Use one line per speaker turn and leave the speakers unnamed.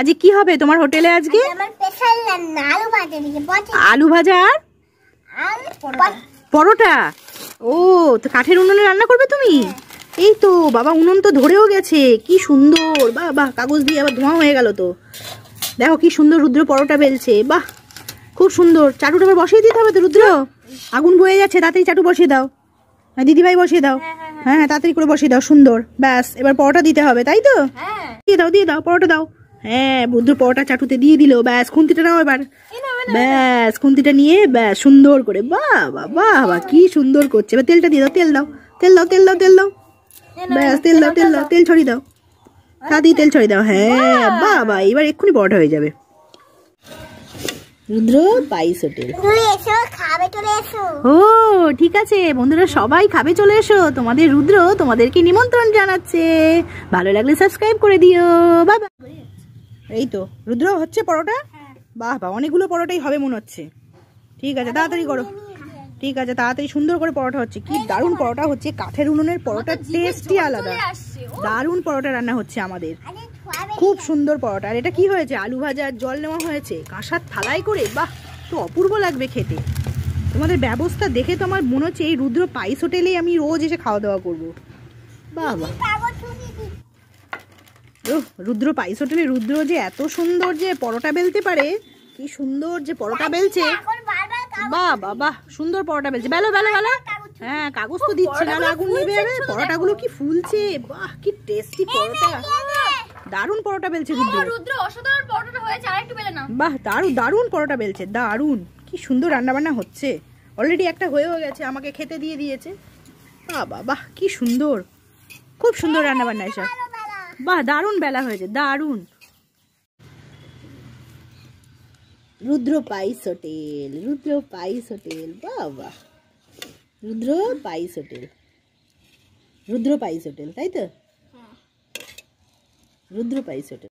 আজকে কি হবে তোমার হোটেলে? আজকে আলু ভাজা আর পরোটা। ও, তো কাঠের উনুনে রান্না করবে তুমি? এই তো বাবা, উনুন তো ধরেও গেছে, কি সুন্দর। বাহ বাহ, কাগজ দিয়ে আবার ধোঁয়া হয়ে গেল তো। দেখো কি সুন্দর রুদ্র পরোটা বেলছে, বাহ খুব সুন্দর। চাটুটা আবার বসিয়ে দিতে হবে তো রুদ্র, আগুন বয়ে যাচ্ছে, তাড়াতাড়ি চাটু বসিয়ে দাও। দিদিভাই বসিয়ে দাও। হ্যাঁ, তাড়াতাড়ি করে বসিয়ে দাও, সুন্দর। ব্যাস, এবার পরোটা দিতে হবে, তাই তো? দিয়ে দাও পরোটা দাও। হ্যাঁ, রুদ্র পরোটা চাটুতে দিয়ে দিল। ব্যাস, খুন্তিটা নাও এবার। ব্যাস, খুন্তিটা নিয়ে ব্যাস সুন্দর করে, বাহ বাহ বাহ বাহ, কি সুন্দর করছে। এবার তেলটা দিয়ে দাও, তেল দাও, তেল দাও, তেল দাও, তেল দাও। ব্যাস, তেল দাও, তেল দাও, তেল ছড়িয়ে দাও, তাড়াতাড়ি তেল ছড়িয়ে দাও। হ্যাঁ, বাহ বাহ, এবার এক্ষুনি পরোটা হয়ে যাবে। রুদ্র পাইস হোটেল। ও ঠিক আছে বন্ধুরা, সবাই খাবে, চলে এসো। তোমাদের রুদ্র তোমাদেরকে নিমন্ত্রণ জানাচ্ছে। ভালো লাগলে সাবস্ক্রাইব করে দিও। বাবা, এই তো রুদ্র হচ্ছে পরোটা। বাহ বাহ, অনেকগুলো পরোটাই হবে মনে হচ্ছে। ঠিক আছে, তাড়াতাড়ি করো। ঠিক আছে, তাড়াতাড়ি সুন্দর করে পরোটা হচ্ছে। কি দারুণ পরোটা হচ্ছে, কাঠের উনুনের পরোটার টেস্টই আলাদা। দারুণ পরোটা রান্না হচ্ছে আমাদের, খুব সুন্দর পরোটা। আর এটা কি হয়েছে? আলু ভাজার জল নেওয়া হয়েছে কাঁসার থালায় করে। বাহ, তো অপূর্ব লাগবে খেতে। তোমাদের ব্যবস্থা দেখে তো আমার মনে হচ্ছে এই রুদ্র পাইস হোটেলেই আমি রোজ এসে খাওয়া দাওয়া করবো। বাহ বাহ, রুদ্র পাইস হোটেলে রুদ্র যে এত সুন্দর যে পরোটা বেলতে পারে, কি সুন্দর যে পরোটা বেলছে। বাহ বাহ বাহ, সুন্দর পরোটা বেলছে। বেলো বেলো বেলো। হ্যাঁ, কাগজ তো দিচ্ছে না, আগুন নিবে যাবে। পরোটাগুলো কি ফুলছে, বাহ কি টেস্টি পরোটা। দারুণ পরোটা বেলছে রুদ্র, অসাধারণ পরোটা হয়েছে। আরেকটু বেলে নাও। বাহ, দারুণ দারুণ পরোটা বেলছে, দারুণ। কি সুন্দর রান্না বান্না হচ্ছে। অলরেডি একটা হয়েও গেছে, আমাকে খেতে দিয়ে দিয়েছে। বাহ বাহ বাহ, কি সুন্দর, খুব সুন্দর রান্না বান্না এসব। বাহ, দারুণ বেলা হয়েছে, দারুণ। রুদ্র পাইস হোটেল, রুদ্র পাইস হোটেল। বাহ বাহ, রুদ্র পাইস হোটেল, রুদ্র পাইস হোটেল, তাই তো? রুদ্র পাইস হোটেল।